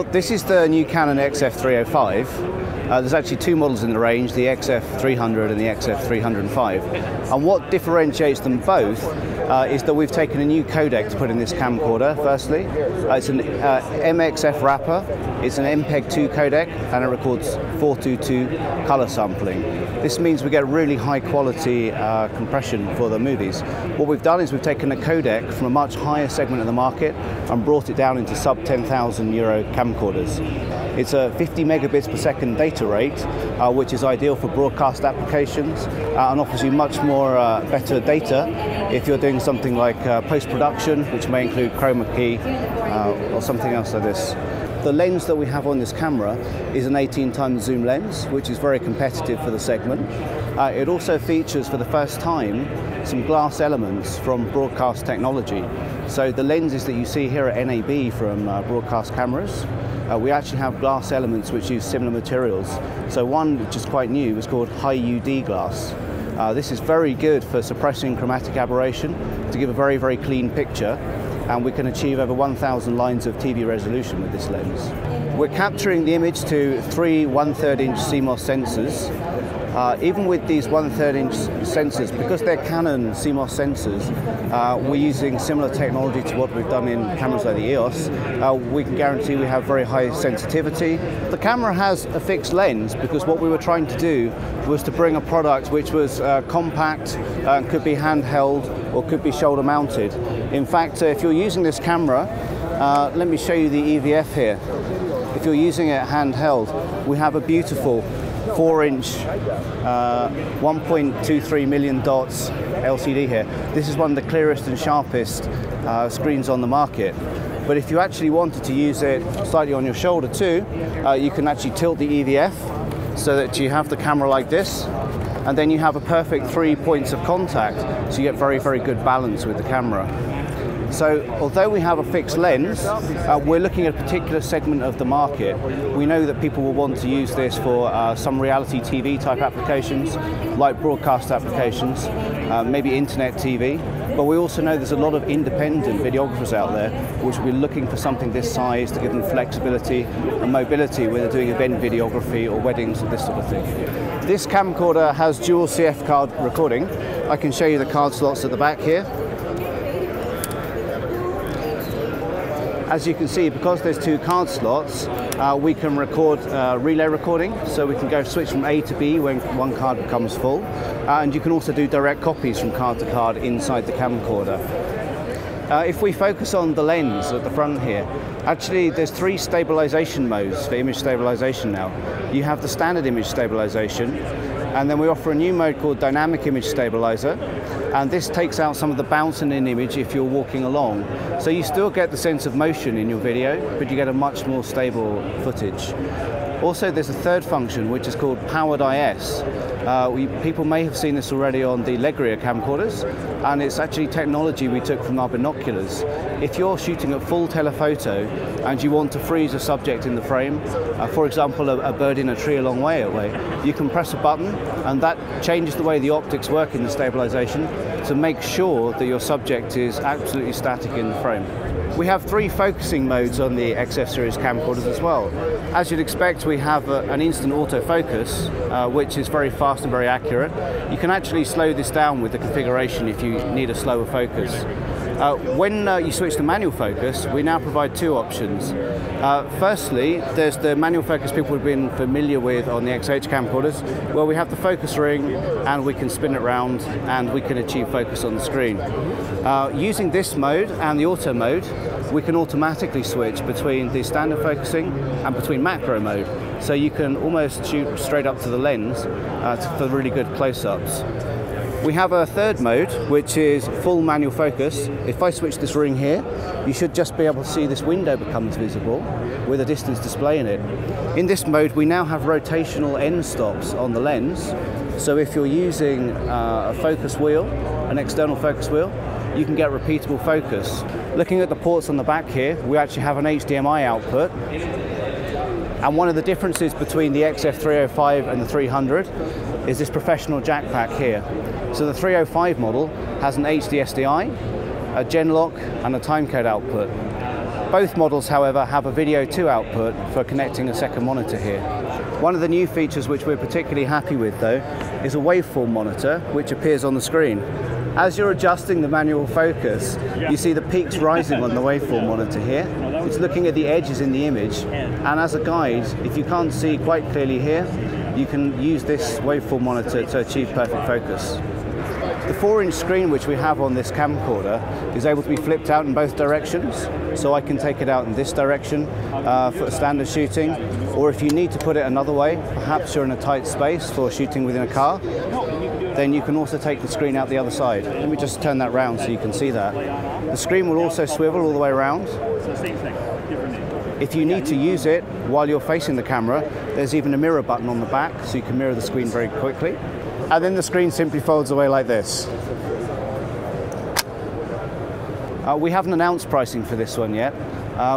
Well, this is the new Canon XF-305. There's actually two models in the range, the XF-300 and the XF-305. And what differentiates them both is that we've taken a new codec to put in this camcorder, firstly. It's an MXF wrapper, it's an MPEG-2 codec, and it records 422 color sampling. This means we get really high quality compression for the movies. What we've done is we've taken a codec from a much higher segment of the market and brought it down into sub €10,000 camcorders. It's a 50 megabits per second data rate, which is ideal for broadcast applications and offers you much more better data if you're doing something like post-production, which may include chroma key or something else like this. The lens that we have on this camera is an 18 times zoom lens, which is very competitive for the segment. It also features for the first time some glass elements from broadcast technology. So the lenses that you see here at NAB from broadcast cameras, we actually have glass elements which use similar materials. So one which is quite new is called high UD glass. This is very good for suppressing chromatic aberration to give a very, very clean picture. And we can achieve over 1,000 lines of TV resolution with this lens. We're capturing the image to three 1/3 inch CMOS sensors. Even with these 1/3 inch sensors, because they're Canon CMOS sensors, we're using similar technology to what we've done in cameras like the EOS. We can guarantee we have very high sensitivity. The camera has a fixed lens because what we were trying to do was to bring a product which was compact, could be handheld or could be shoulder mounted. In fact, if you're using this camera, let me show you the EVF here. If you're using it handheld, we have a beautiful 4-inch, 1.23 million dots LCD here. This is one of the clearest and sharpest screens on the market. But if you actually wanted to use it slightly on your shoulder too, you can actually tilt the EVF so that you have the camera like this, and then you have a perfect 3 points of contact, so you get very, very good balance with the camera. So although we have a fixed lens, we're looking at a particular segment of the market. We know that people will want to use this for some reality TV type applications, like broadcast applications, maybe internet TV. But we also know there's a lot of independent videographers out there which will be looking for something this size to give them flexibility and mobility when they're doing event videography or weddings and this sort of thing. This camcorder has dual CF card recording. I can show you the card slots at the back here. As you can see, because there's two card slots, we can record relay recording, so we can go switch from A to B when one card becomes full, and you can also do direct copies from card to card inside the camcorder. If we focus on the lens at the front here, actually there's three stabilization modes for image stabilization now. You have the standard image stabilization, and then we offer a new mode called dynamic image stabilizer, and this takes out some of the bounce in an image if you're walking along. So you still get the sense of motion in your video, but you get a much more stable footage. Also, there's a third function which is called powered IS. People may have seen this already on the Legria camcorders, and it's actually technology we took from our binoculars. If you're shooting at full telephoto and you want to freeze a subject in the frame, for example a bird in a tree a long way away, you can press a button and that changes the way the optics work in the stabilization to make sure that your subject is absolutely static in the frame. We have three focusing modes on the XF series camcorders as well. As you'd expect, we have an instant autofocus, which is very fast and very accurate. You can actually slow this down with the configuration if you need a slower focus. When you switch to manual focus, we now provide two options. Firstly, there's the manual focus people have been familiar with on the XH camcorders, where we have the focus ring and we can spin it around and we can achieve focus on the screen. Using this mode and the auto mode, we can automatically switch between the standard focusing and between macro mode. So you can almost shoot straight up to the lens for really good close-ups. We have a third mode, which is full manual focus. If I switch this ring here, you should just be able to see this window becomes visible with a distance display in it. In this mode, we now have rotational end stops on the lens. So if you're using a focus wheel, an external focus wheel, you can get repeatable focus. Looking at the ports on the back here, we actually have an HDMI output. And one of the differences between the XF-305 and the 300 is this professional jack pack here. So the 305 model has an HD SDI, a Genlock and a timecode output. Both models, however, have a video 2 output for connecting a second monitor here. One of the new features which we're particularly happy with, though, is a waveform monitor, which appears on the screen. As you're adjusting the manual focus, you see the peaks rising on the waveform monitor here. It's looking at the edges in the image, and as a guide, if you can't see quite clearly here, you can use this waveform monitor to achieve perfect focus. The 4-inch screen which we have on this camcorder is able to be flipped out in both directions, so I can take it out in this direction for standard shooting, or if you need to put it another way, perhaps you're in a tight space for shooting within a car, then you can also take the screen out the other side. Let me just turn that round so you can see that. The screen will also swivel all the way around. If you need to use it while you're facing the camera, there's even a mirror button on the back, so you can mirror the screen very quickly. And then the screen simply folds away like this. We haven't announced pricing for this one yet.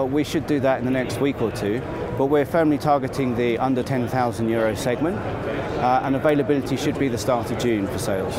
We should do that in the next week or two, but we're firmly targeting the under €10,000 segment, and availability should be the start of June for sales.